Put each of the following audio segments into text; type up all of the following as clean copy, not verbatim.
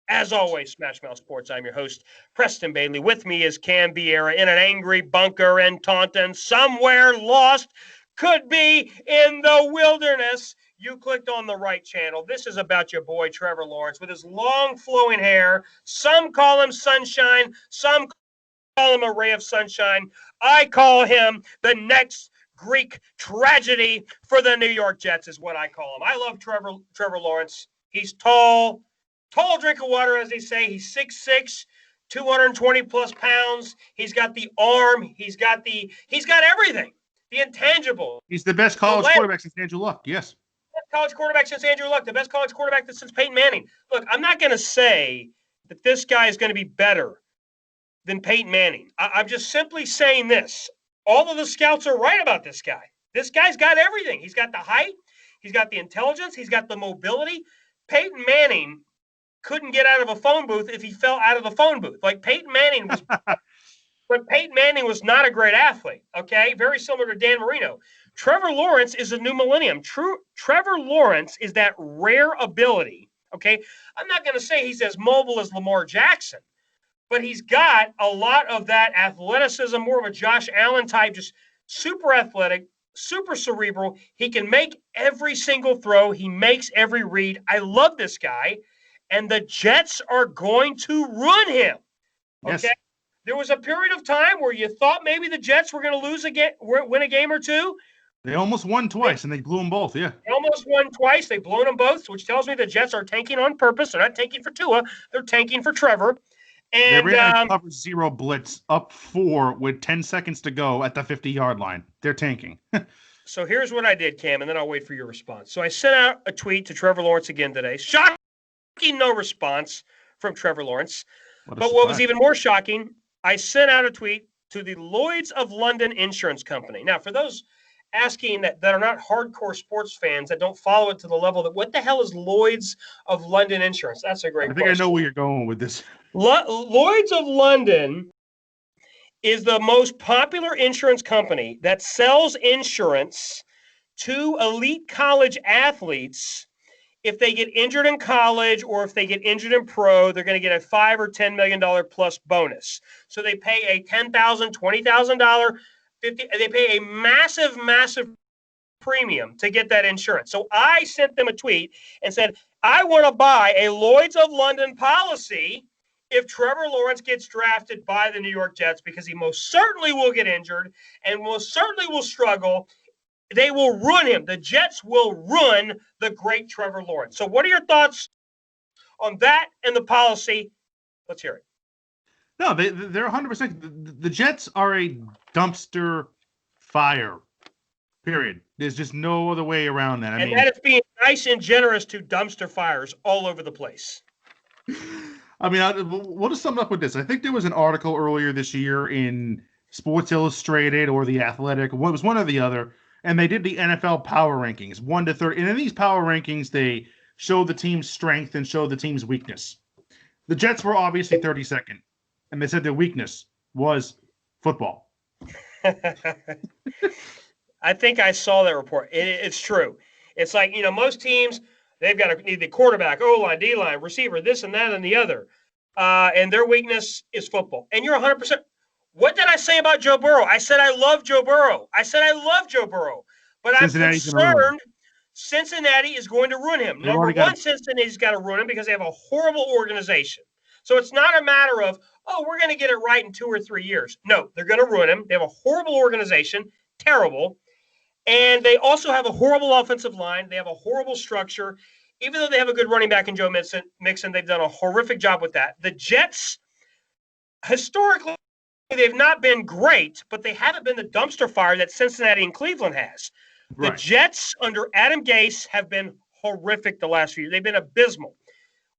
As always, Smash Mouth Sports, I'm your host, Preston Bailey. With me is Cam Vieira in an angry bunker in Taunton, somewhere lost, could be in the wilderness. You clicked on the right channel. This is about your boy, Trevor Lawrence, with his long flowing hair. Some call him Sunshine. Some call him a ray of sunshine. I call him the next Greek tragedy for the New York Jets is what I call him. I love Trevor Lawrence. He's tall drink of water, as they say. He's 6'6", 220 plus pounds. He's got the arm. He's got everything. The intangible. He's the best college quarterback since Andrew Luck. Yes. Best college quarterback since Andrew Luck. The best college quarterback since Peyton Manning. Look, I'm not going to say that this guy is going to be better than Peyton Manning. I'm just simply saying this. All of the scouts are right about this guy. This guy's got everything. He's got the height. He's got the intelligence. He's got the mobility. Peyton Manning couldn't get out of a phone booth if he fell out of the phone booth. Like Peyton Manning was, but Peyton Manning was not a great athlete. Okay, very similar to Dan Marino. Trevor Lawrence is a new millennium. Trevor Lawrence is that rare ability. Okay, I'm not going to say he's as mobile as Lamar Jackson, but he's got a lot of that athleticism, more of a Josh Allen type, just super athletic, super cerebral. He can make every single throw. He makes every read. I love this guy. And the Jets are going to run him. Okay. Yes. There was a period of time where you thought maybe the Jets were going to win a game or two. They almost won twice, and they blew them both, yeah. They almost won twice. They've blown them both, which tells me the Jets are tanking on purpose. They're not tanking for Tua. They're tanking for Trevor. And they ran a cover zero blitz up 4 with 10 seconds to go at the 50-yard line. They're tanking. So here's what I did, Cam, and then I'll wait for your response. So I sent out a tweet to Trevor Lawrence again today. Shocking no response from Trevor Lawrence. But what was even more shocking, I sent out a tweet to the Lloyd's of London Insurance Company. Now, for those asking that are not hardcore sports fans, that don't follow it to the level that, what the hell is Lloyd's of London Insurance? That's a great question. I know where you're going with this. Lloyd's of London is the most popular insurance company that sells insurance to elite college athletes. If they get injured in college or if they get injured in pro, they're going to get a $5 or $10 million plus bonus. So they pay a $10,000, $20,000, they pay a massive, massive premium to get that insurance. So I sent them a tweet and said, I want to buy a Lloyd's of London policy if Trevor Lawrence gets drafted by the New York Jets, because he most certainly will get injured and most certainly will struggle. They will ruin him. The Jets will ruin the great Trevor Lawrence. So what are your thoughts on that and the policy? Let's hear it. No, they're 100%. The Jets are a dumpster fire, period. There's just no other way around that. I mean, that is being nice and generous to dumpster fires all over the place. I mean, we'll just sum up with this. I think there was an article earlier this year in Sports Illustrated or The Athletic. It was one or the other. And they did the NFL power rankings, 1 to 30. And in these power rankings, they show the team's strength and show the team's weakness. The Jets were obviously 32nd. And they said their weakness was football. I think I saw that report. It's true. It's like, most teams, they've got to need the quarterback, O-line, D-line, receiver, this and that and the other. And their weakness is football. And you're 100%. What did I say about Joe Burrow? I said I love Joe Burrow. But I'm concerned Cincinnati is going to ruin him. Number one, Cincinnati's got to ruin him because they have a horrible organization. So it's not a matter of, we're going to get it right in 2 or 3 years. No, they're going to ruin him. They have a horrible organization, terrible. And they also have a horrible offensive line. They have a horrible structure. Even though they have a good running back in Joe Mixon, they've done a horrific job with that. The Jets, historically, they've not been great, but they haven't been the dumpster fire that Cincinnati and Cleveland has. Right. The Jets under Adam Gase have been horrific the last few years. They've been abysmal.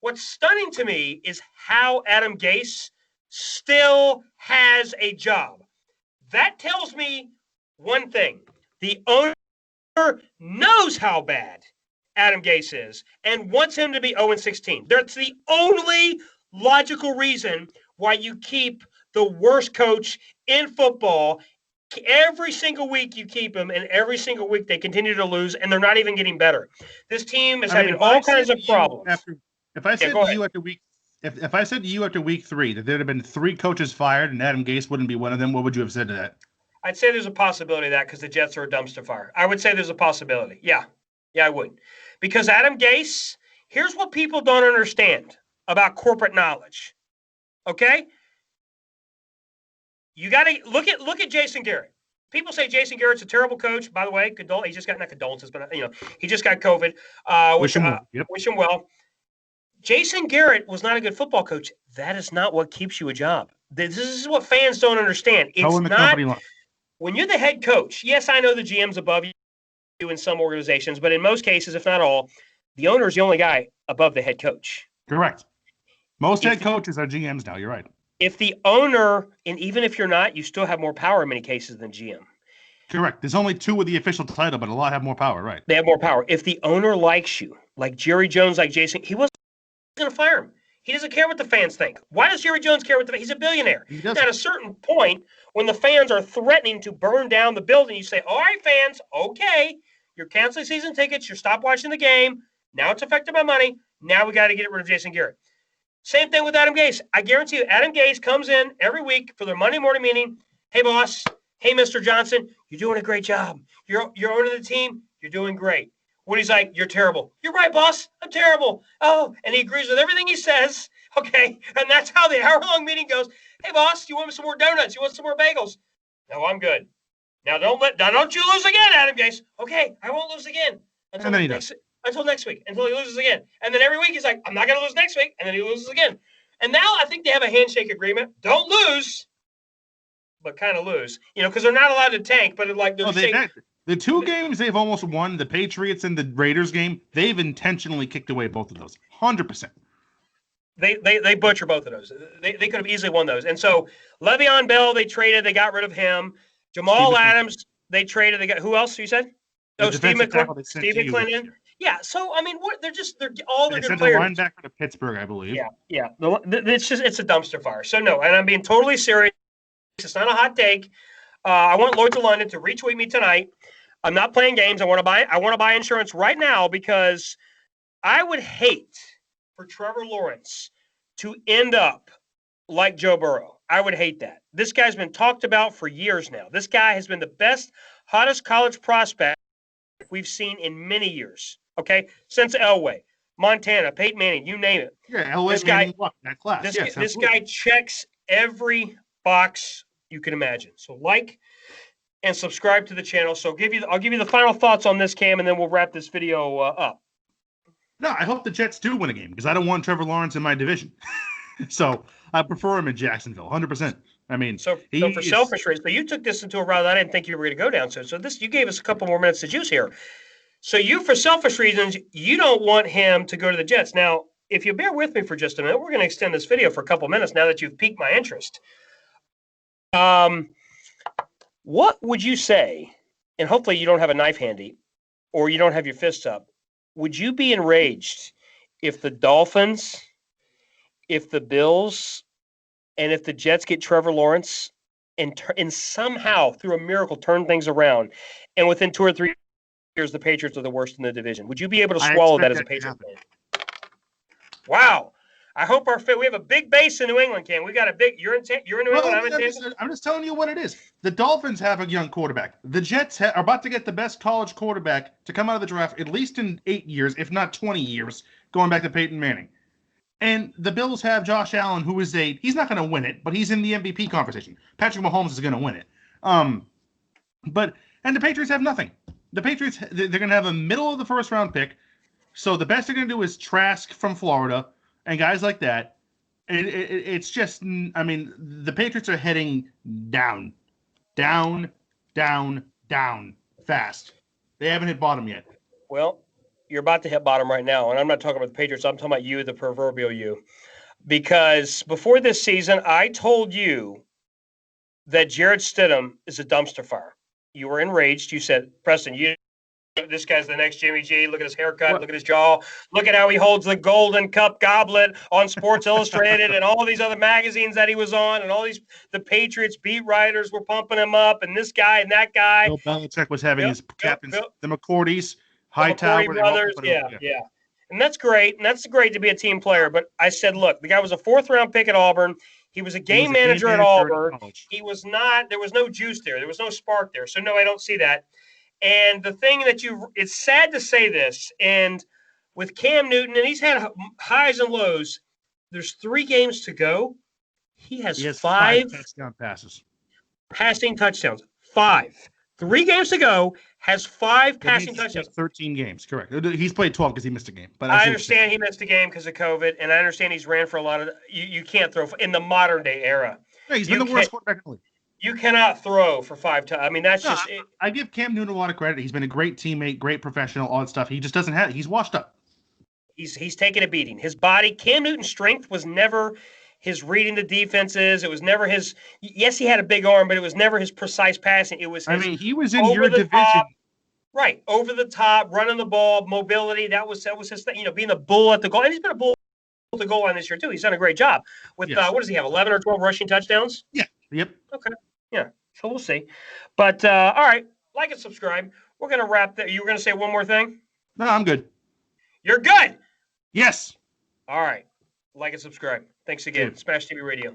What's stunning to me is how Adam Gase still has a job. That tells me one thing. The owner knows how bad Adam Gase is and wants him to be 0-16. That's the only logical reason why you keep the worst coach in football. Every single week you keep him, and every single week they continue to lose, and they're not even getting better. This team is having all kinds of problems. If I said to you if I said to you after week 3 that there'd have been 3 coaches fired and Adam Gase wouldn't be one of them, what would you have said to that? I'd say there's a possibility of that because the Jets are a dumpster fire. I would say there's a possibility. Yeah, I would. Because Adam Gase, here's what people don't understand about corporate knowledge. Okay? You got to look at Jason Garrett. People say Jason Garrett's a terrible coach. By the way, he just got, not condolences, but he just got COVID. Wish him well. Jason Garrett was not a good football coach. That is not what keeps you a job. This is what fans don't understand. It's not when you're the head coach. Yes, I know the GM's above you in some organizations, but in most cases, if not all, the owner is the only guy above the head coach. Correct. Most head coaches are GMs now. You're right. If the owner, and even if you're not, you still have more power in many cases than GM. Correct. There's only 2 with the official title, but a lot have more power, right? They have more power. If the owner likes you, like Jerry Jones, like Jason, he wasn't going to fire him. He doesn't care what the fans think. Why does Jerry Jones care what the fans? He's a billionaire. At a certain point, when the fans are threatening to burn down the building, you say, all right, fans, okay, you're canceling season tickets, you're stop watching the game. Now it's affecting my money. Now we got to get rid of Jason Garrett. Same thing with Adam Gase. I guarantee you, Adam Gase comes in every week for their Monday morning meeting. Hey, boss. Hey, Mr. Johnson, you're doing a great job. You're owning the team. You're doing great. Woody's like, you're terrible. You're right, boss. I'm terrible. Oh, and he agrees with everything he says. Okay, and that's how the hour-long meeting goes. Hey, boss, you want some more donuts? You want some more bagels? No, I'm good. Now don't you lose again, Adam Gase. Okay, I won't lose again until next week, until he loses again. And then every week he's like, I'm not going to lose next week, and then he loses again. And now I think they have a handshake agreement. Don't lose, but kind of lose, because they're not allowed to tank. But the 2 games they've almost won, the Patriots and the Raiders game, they've intentionally kicked away both of those, 100%. They butcher both of those. They could have easily won those. And so Le'Veon Bell, they traded, they got rid of him. Jamal Adams, they traded. They got who else? You said? Oh, Steve McClendon. Yeah. So I mean, they're all their good players. Linebacker to Pittsburgh, I believe. Yeah. It's a dumpster fire. So no, and I'm being totally serious. It's not a hot take. I want Lloyd to London to retweet me tonight. I'm not playing games. I want to buy insurance right now because I would hate for Trevor Lawrence to end up like Joe Burrow. I would hate that. This guy's been talked about for years now. This guy has been the best, hottest college prospect we've seen in many years. Okay, since Elway, Montana, Peyton Manning, you name it. Yeah, Elway, Manning, that class. This guy checks every box you can imagine. So like and subscribe to the channel. So I'll give you the final thoughts on this, Cam, and then we'll wrap this video up. No, I hope the Jets do win a game because I don't want Trevor Lawrence in my division. So I prefer him in Jacksonville, 100%. I mean, so for selfish reasons, but you took this into a route I didn't think you were going to go down. So you gave us a couple more minutes to juice here. So for selfish reasons, you don't want him to go to the Jets. Now, if you bear with me for just a minute, we're going to extend this video for a couple minutes now that you've piqued my interest. What would you say, and hopefully you don't have a knife handy or you don't have your fists up, would you be enraged if the Dolphins, if the Bills, and if the Jets get Trevor Lawrence and somehow, through a miracle, turn things around, and within 2 or 3 years, the Patriots are the worst in the division? Would you be able to swallow that as a Patriots fan? Wow. I hope we have a big base in New England, Cam. We got a big. You're in New England. I'm in Tampa. I'm just telling you what it is. The Dolphins have a young quarterback. The Jets are about to get the best college quarterback to come out of the draft, at least in 8 years, if not 20 years, going back to Peyton Manning. And the Bills have Josh Allen, who is he's not going to win it, but he's in the MVP conversation. Patrick Mahomes is going to win it. And the Patriots have nothing. The Patriots, they're going to have a middle of the first round pick. So the best they're going to do is Trask from Florida and guys like that. It's just, I mean, the Patriots are heading down, fast. They haven't hit bottom yet. Well, you're about to hit bottom right now, and I'm not talking about the Patriots. I'm talking about you, the proverbial you. Because before this season, I told you that Jarrett Stidham is a dumpster fire. You were enraged. You said, Preston, this guy's the next Jimmy G. Look at his haircut. Look at his jaw. Look at how he holds the Golden Cup goblet on Sports Illustrated and all these other magazines that he was on, and the Patriots beat writers were pumping him up, and this guy and that guy. Bill Belichick was having his captains, the McCourties, Hightower. brothers, yeah. And that's great. And that's great to be a team player. But I said, look, the guy was a 4th-round pick at Auburn. He was a game manager at Auburn. He was not – there was no juice there. There was no spark there. So, no, I don't see that. And the thing that it's sad to say this, and with Cam Newton, and he's had highs and lows, there's 3 games to go. He has 5 touchdown passes. Passing touchdowns. 5. 3 games to go, has 5 passing touchdowns. 13 games, correct. He's played 12 because he missed a game. But I understand he missed a game because of COVID, and I understand he's ran for a lot of – you can't throw in the modern-day era. Yeah, he's been the worst quarterback in the league. You cannot throw for 5 times. I mean, that's just – I give Cam Newton a lot of credit. He's been a great teammate, great professional, all that stuff. He just doesn't have – he's washed up. He's taken a beating. His body – Cam Newton's strength was never – his reading the defenses. It was never his. Yes, he had a big arm, but it was never his precise passing. It was. He was in your division, top, right? Over the top, running the ball, mobility. That was his thing. Being the bull at the goal, and he's been a bull at the goal line this year too. He's done a great job with what does he have? 11 or 12 rushing touchdowns. Yeah. Yep. Okay. Yeah. So we'll see. But all right, like and subscribe. We're gonna wrap that. You were gonna say one more thing? No, I'm good. You're good. Yes. All right. Like and subscribe. Thanks again. Smash TV Radio.